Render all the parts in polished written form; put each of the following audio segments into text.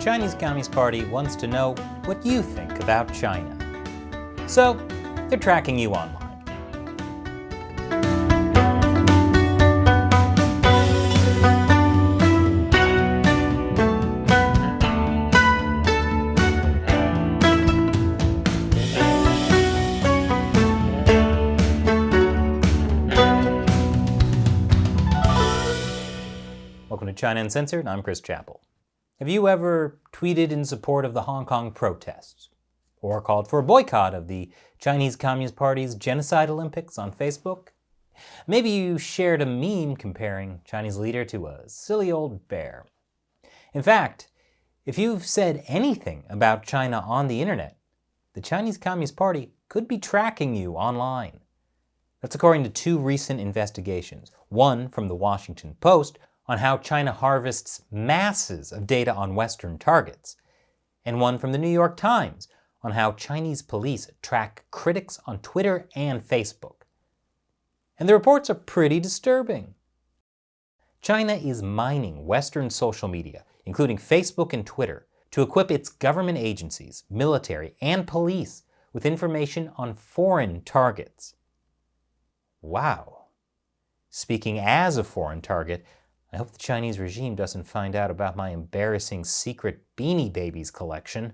Chinese Communist Party wants to know what you think about China. So, they're tracking you online. Welcome to China Uncensored. I'm Chris Chappell. Have you ever tweeted in support of the Hong Kong protests? Or called for a boycott of the Chinese Communist Party's Genocide Olympics on Facebook? Maybe you shared a meme comparing Chinese leader to a silly old bear. In fact, if you've said anything about China on the internet, the Chinese Communist Party could be tracking you online. That's according to two recent investigations, one from the Washington Post on how China harvests masses of data on Western targets, and one from the New York Times on how Chinese police track critics on Twitter and Facebook. And the reports are pretty disturbing. China is mining Western social media, including Facebook and Twitter, to equip its government agencies, military, and police with information on foreign targets. Wow. Speaking as a foreign target, I hope the Chinese regime doesn't find out about my embarrassing secret Beanie Babies collection.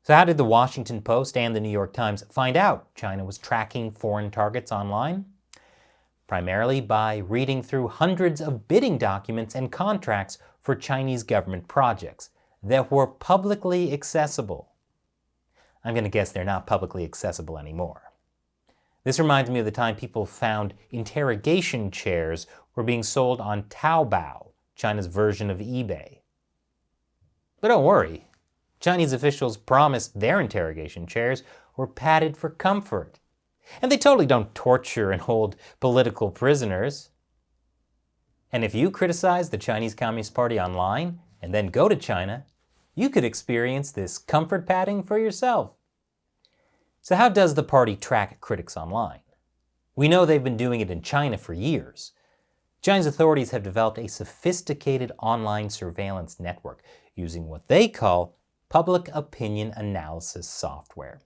So how did the Washington Post and the New York Times find out China was tracking foreign targets online? Primarily by reading through hundreds of bidding documents and contracts for Chinese government projects that were publicly accessible. I'm going to guess they're not publicly accessible anymore. This reminds me of the time people found interrogation chairs were being sold on Taobao, China's version of eBay. But don't worry, Chinese officials promised their interrogation chairs were padded for comfort. And they totally don't torture and hold political prisoners. And if you criticize the Chinese Communist Party online and then go to China, you could experience this comfort padding for yourself. So how does the party track critics online? We know they've been doing it in China for years. China's authorities have developed a sophisticated online surveillance network using what they call public opinion analysis software.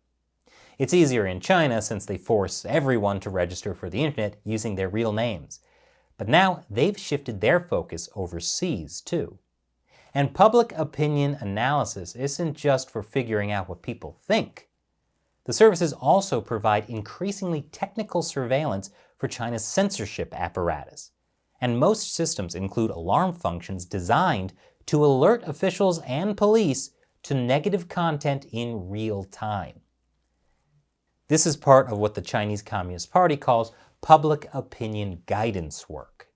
It's easier in China since they force everyone to register for the internet using their real names. But now they've shifted their focus overseas too. And public opinion analysis isn't just for figuring out what people think. The services also provide increasingly technical surveillance for China's censorship apparatus. And most systems include alarm functions designed to alert officials and police to negative content in real time. This is part of what the Chinese Communist Party calls public opinion guidance work,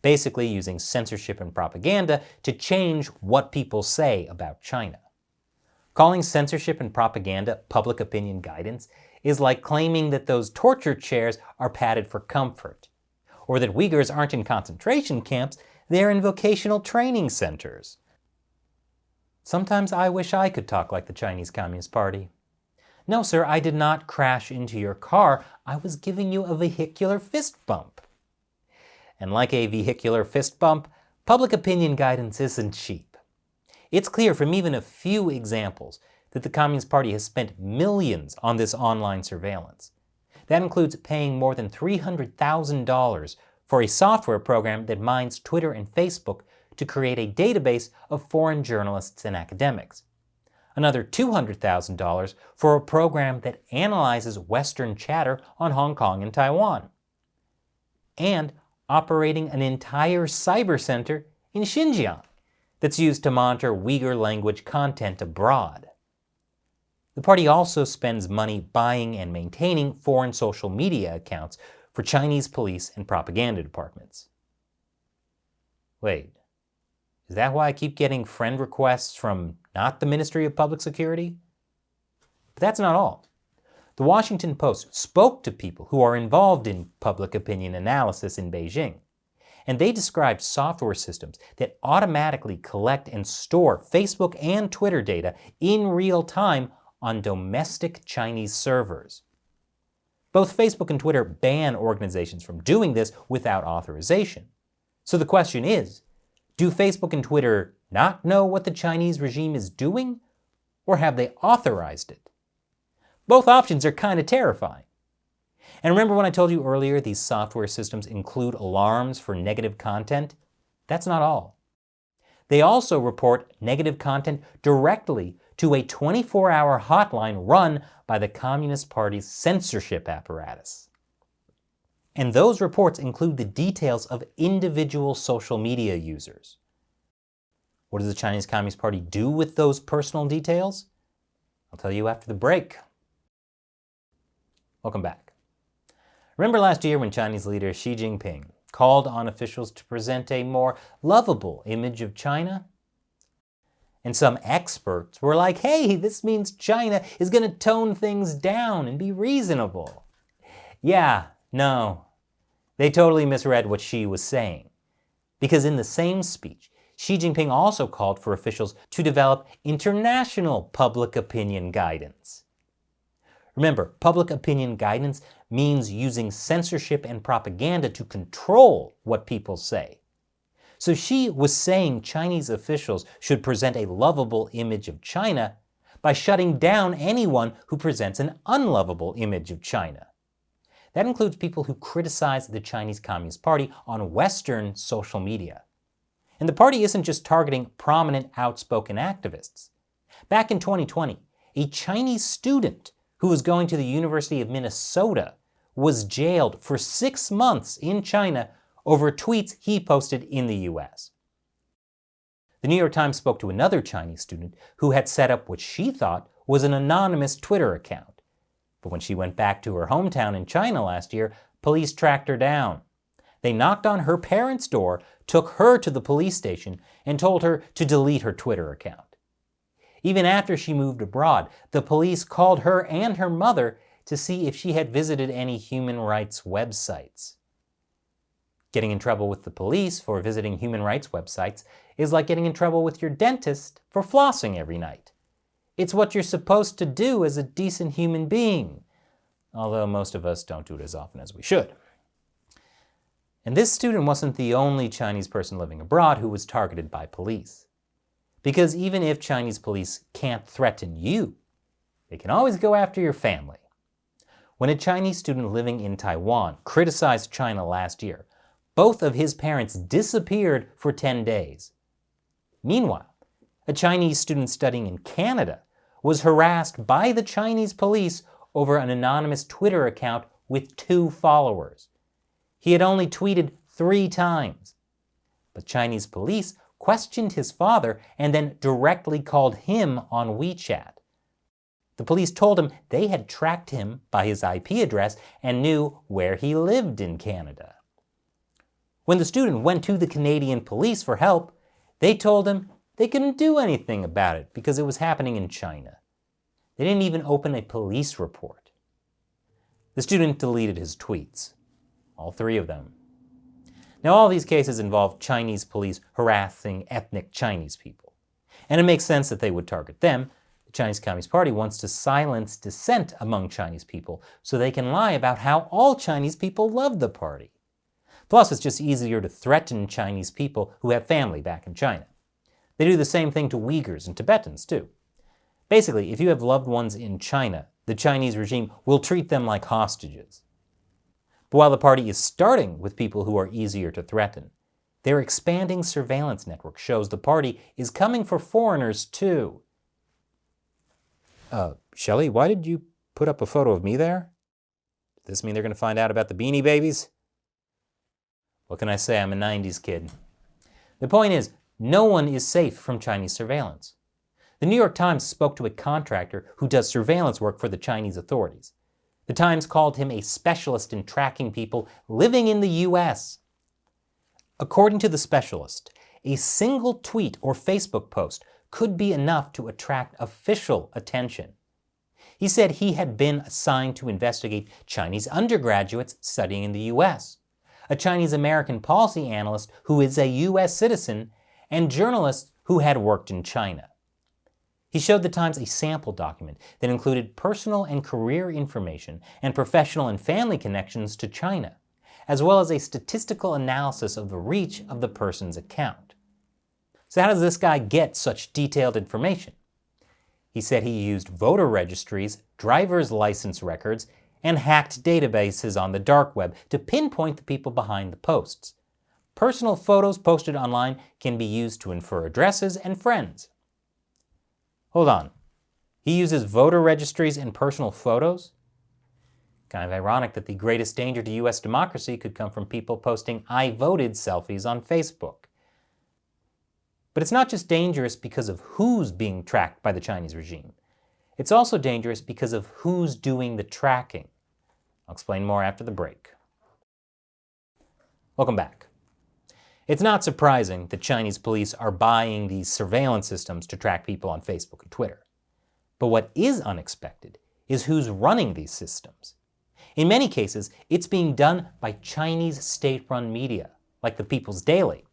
basically using censorship and propaganda to change what people say about China. Calling censorship and propaganda public opinion guidance is like claiming that those torture chairs are padded for comfort, or that Uyghurs aren't in concentration camps, they're in vocational training centers. Sometimes I wish I could talk like the Chinese Communist Party. No, sir, I did not crash into your car. I was giving you a vehicular fist bump. And like a vehicular fist bump, public opinion guidance isn't cheap. It's clear from even a few examples that the Communist Party has spent millions on this online surveillance. That includes paying more than $300,000 for a software program that mines Twitter and Facebook to create a database of foreign journalists and academics. Another $200,000 for a program that analyzes Western chatter on Hong Kong and Taiwan. And operating an entire cyber center in Xinjiang that's used to monitor Uyghur language content abroad. The party also spends money buying and maintaining foreign social media accounts for Chinese police and propaganda departments. Wait, is that why I keep getting friend requests from not the Ministry of Public Security? But that's not all. The Washington Post spoke to people who are involved in public opinion analysis in Beijing. And they described software systems that automatically collect and store Facebook and Twitter data in real time on domestic Chinese servers. Both Facebook and Twitter ban organizations from doing this without authorization. So the question is, do Facebook and Twitter not know what the Chinese regime is doing, or have they authorized it? Both options are kind of terrifying. And remember when I told you earlier these software systems include alarms for negative content? That's not all. They also report negative content directly to a 24-hour hotline run by the Communist Party's censorship apparatus. And those reports include the details of individual social media users. What does the Chinese Communist Party do with those personal details? I'll tell you after the break. Welcome back. Remember last year when Chinese leader Xi Jinping called on officials to present a more lovable image of China? And some experts were like, hey, this means China is going to tone things down and be reasonable. Yeah, no. They totally misread what Xi was saying. Because in the same speech, Xi Jinping also called for officials to develop international public opinion guidance. Remember, public opinion guidance means using censorship and propaganda to control what people say. So Xi was saying Chinese officials should present a lovable image of China by shutting down anyone who presents an unlovable image of China. That includes people who criticize the Chinese Communist Party on Western social media. And the party isn't just targeting prominent, outspoken activists. Back in 2020, a Chinese student who was going to the University of Minnesota was jailed for 6 months in China over tweets he posted in the US. The New York Times spoke to another Chinese student who had set up what she thought was an anonymous Twitter account. But when she went back to her hometown in China last year, police tracked her down. They knocked on her parents' door, took her to the police station, and told her to delete her Twitter account. Even after she moved abroad, the police called her and her mother to see if she had visited any human rights websites. Getting in trouble with the police for visiting human rights websites is like getting in trouble with your dentist for flossing every night. It's what you're supposed to do as a decent human being, although most of us don't do it as often as we should. And this student wasn't the only Chinese person living abroad who was targeted by police. Because even if Chinese police can't threaten you, they can always go after your family. When a Chinese student living in Taiwan criticized China last year, both of his parents disappeared for 10 days. Meanwhile, a Chinese student studying in Canada was harassed by the Chinese police over an anonymous Twitter account with 2 followers. He had only tweeted 3 times. But Chinese police questioned his father and then directly called him on WeChat. The police told him they had tracked him by his IP address and knew where he lived in Canada. When the student went to the Canadian police for help, they told him they couldn't do anything about it because it was happening in China. They didn't even open a police report. The student deleted his tweets, all 3 of them. Now, all these cases involve Chinese police harassing ethnic Chinese people. And it makes sense that they would target them. The Chinese Communist Party wants to silence dissent among Chinese people so they can lie about how all Chinese people love the party. Plus, it's just easier to threaten Chinese people who have family back in China. They do the same thing to Uyghurs and Tibetans, too. Basically, if you have loved ones in China, the Chinese regime will treat them like hostages. But while the party is starting with people who are easier to threaten, their expanding surveillance network shows the party is coming for foreigners, too. Shelley, why did you put up a photo of me there? Does this mean they're going to find out about the Beanie Babies? What can I say? I'm a 90s kid. The point is, no one is safe from Chinese surveillance. The New York Times spoke to a contractor who does surveillance work for the Chinese authorities. The Times called him a specialist in tracking people living in the US. According to the specialist, a single tweet or Facebook post could be enough to attract official attention. He said he had been assigned to investigate Chinese undergraduates studying in the US, a Chinese-American policy analyst who is a US citizen, and journalists who had worked in China. He showed the Times a sample document that included personal and career information and professional and family connections to China, as well as a statistical analysis of the reach of the person's account. So how does this guy get such detailed information? He said he used voter registries, driver's license records, and hacked databases on the dark web to pinpoint the people behind the posts. Personal photos posted online can be used to infer addresses and friends. Hold on. He uses voter registries and personal photos? Kind of ironic that the greatest danger to U.S. democracy could come from people posting "I voted" selfies on Facebook. But it's not just dangerous because of who's being tracked by the Chinese regime. It's also dangerous because of who's doing the tracking. I'll explain more after the break. Welcome back. It's not surprising that Chinese police are buying these surveillance systems to track people on Facebook and Twitter. But what is unexpected is who's running these systems. In many cases, it's being done by Chinese state-run media, like the People's Daily.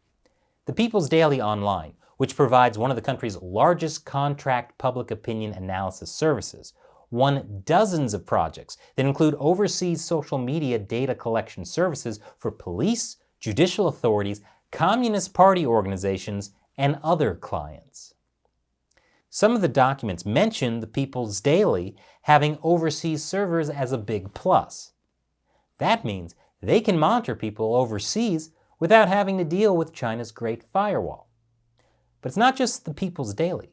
The People's Daily Online, which provides one of the country's largest contract public opinion analysis services, won dozens of projects that include overseas social media data collection services for police, judicial authorities, Communist Party organizations, and other clients. Some of the documents mention the People's Daily having overseas servers as a big plus. That means they can monitor people overseas without having to deal with China's Great Firewall. But it's not just the People's Daily.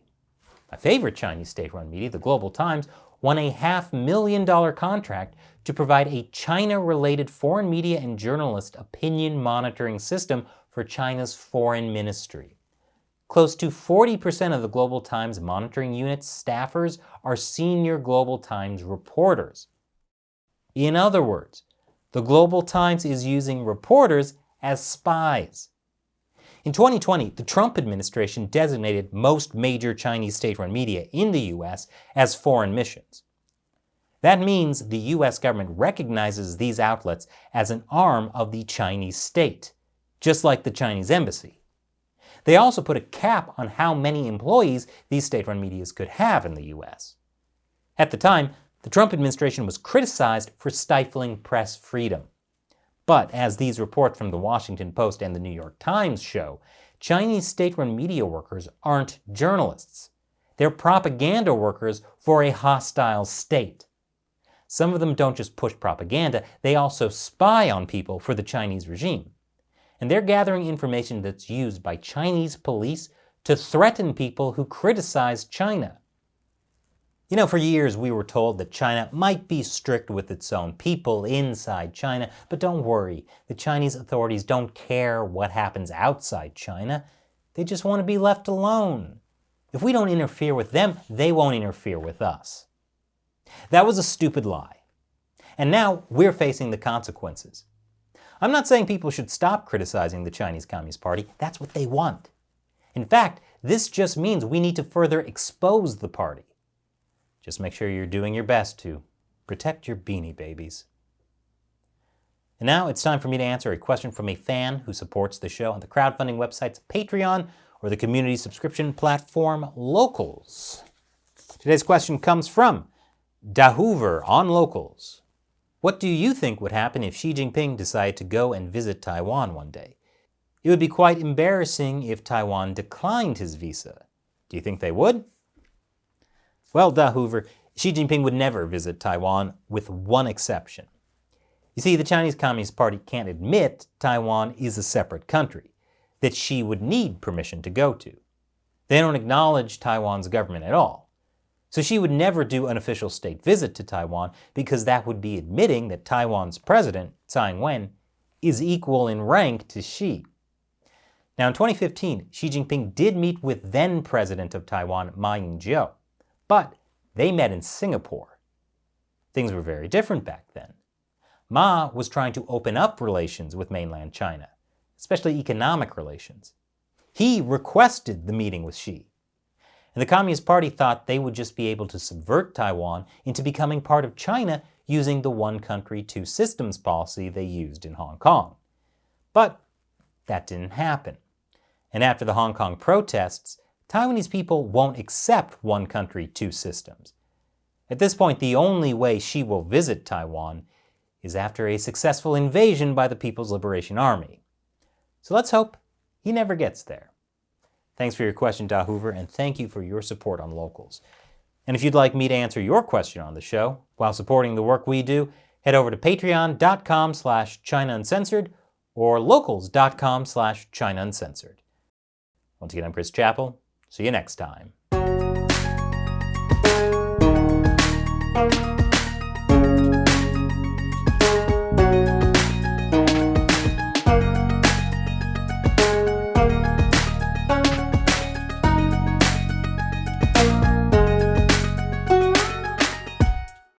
My favorite Chinese state-run media, the Global Times, won a $500,000 contract to provide a China-related foreign media and journalist opinion monitoring system for China's foreign ministry. Close to 40% of the Global Times monitoring unit's staffers are senior Global Times reporters. In other words, the Global Times is using reporters as spies. In 2020, the Trump administration designated most major Chinese state-run media in the U.S. as foreign missions. That means the U.S. government recognizes these outlets as an arm of the Chinese state, just like the Chinese embassy. They also put a cap on how many employees these state-run medias could have in the U.S. At the time, the Trump administration was criticized for stifling press freedom. But as these reports from the Washington Post and the New York Times show, Chinese state-run media workers aren't journalists. They're propaganda workers for a hostile state. Some of them don't just push propaganda, they also spy on people for the Chinese regime. And they're gathering information that's used by Chinese police to threaten people who criticize China. You know, for years we were told that China might be strict with its own people inside China, but don't worry, the Chinese authorities don't care what happens outside China. They just want to be left alone. If we don't interfere with them, they won't interfere with us. That was a stupid lie. And now we're facing the consequences. I'm not saying people should stop criticizing the Chinese Communist Party. That's what they want. In fact, this just means we need to further expose the party. Just make sure you're doing your best to protect your beanie babies. And now it's time for me to answer a question from a fan who supports the show on the crowdfunding websites Patreon or the community subscription platform Locals. Today's question comes from Dahoover on Locals. What do you think would happen if Xi Jinping decided to go and visit Taiwan one day? It would be quite embarrassing if Taiwan declined his visa. Do you think they would? Well, Dahoover, Xi Jinping would never visit Taiwan, with one exception. You see, the Chinese Communist Party can't admit Taiwan is a separate country that Xi would need permission to go to. They don't acknowledge Taiwan's government at all. So Xi would never do an official state visit to Taiwan because that would be admitting that Taiwan's president, Tsai Ing-wen, is equal in rank to Xi. Now in 2015, Xi Jinping did meet with then-president of Taiwan, Ma Ying-jeou, but they met in Singapore. Things were very different back then. Ma was trying to open up relations with mainland China, especially economic relations. He requested the meeting with Xi. And the Communist Party thought they would just be able to subvert Taiwan into becoming part of China using the one country, two systems policy they used in Hong Kong. But that didn't happen. And after the Hong Kong protests, Taiwanese people won't accept one country, two systems. At this point, the only way Xi will visit Taiwan is after a successful invasion by the People's Liberation Army. So let's hope he never gets there. Thanks for your question, Da Hoover, and thank you for your support on Locals. And if you'd like me to answer your question on the show while supporting the work we do, head over to patreon.com/China Uncensored or locals.com/China Uncensored. Once again, I'm Chris Chappell. See you next time.